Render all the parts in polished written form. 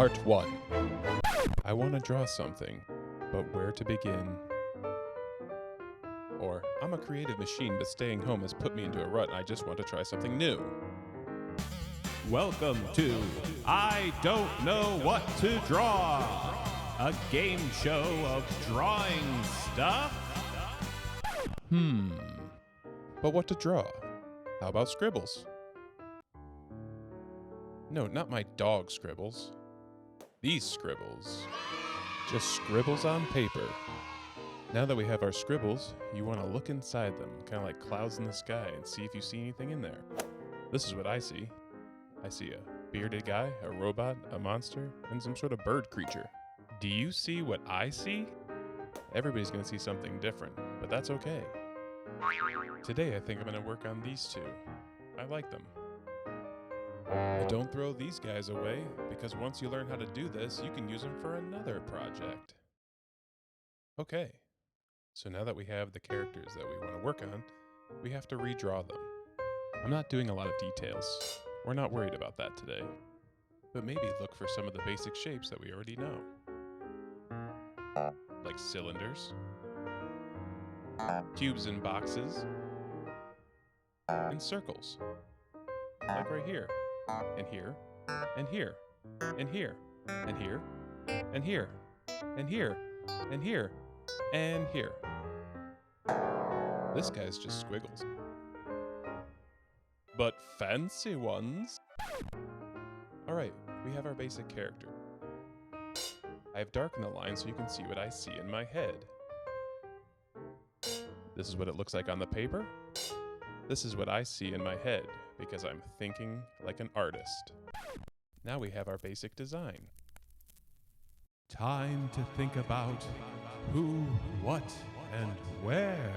Part 1. I want to draw something, but where to begin? Or, I'm a creative machine, but staying home has put me into a rut and I just want to try something new. Welcome to I Don't Know What to Draw, a game show of drawing stuff. But what to draw? How about scribbles? No, not my dog scribbles. These scribbles. Just scribbles on paper. Now that we have our scribbles, you want to look inside them, kind of like clouds in the sky, and see if you see anything in there. This is what I see. I see a bearded guy, a robot, a monster, and some sort of bird creature. Do you see what I see? Everybody's going to see something different, but that's okay. Today I think I'm going to work on these two. I like them. But don't throw these guys away, because once you learn how to do this, you can use them for another project. Okay, so now that we have the characters that we want to work on, we have to redraw them. I'm not doing a lot of details. We're not worried about that today. But maybe look for some of the basic shapes that we already know. Like cylinders, cubes and boxes, and circles. Like right here, and here, and here, and here, and here, and here, and here, and here, and here. This guy's just squiggles. But fancy ones. Alright, we have our basic character. I have darkened the line so you can see what I see in my head. This is what it looks like on the paper. This is what I see in my head, because I'm thinking like an artist. Now we have our basic design. Time to think about who, what, and where.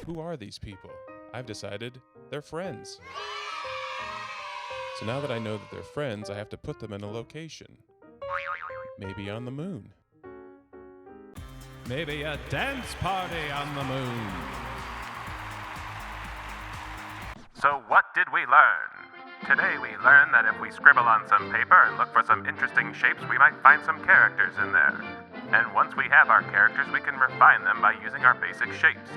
Who are these people? I've decided they're friends. So now that I know that they're friends, I have to put them in a location. Maybe on the moon. Maybe a dance party on the moon. So what did we learn? Today we learned that if we scribble on some paper and look for some interesting shapes, we might find some characters in there. And once we have our characters, we can refine them by using our basic shapes.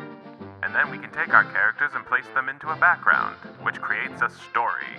And then we can take our characters and place them into a background, which creates a story.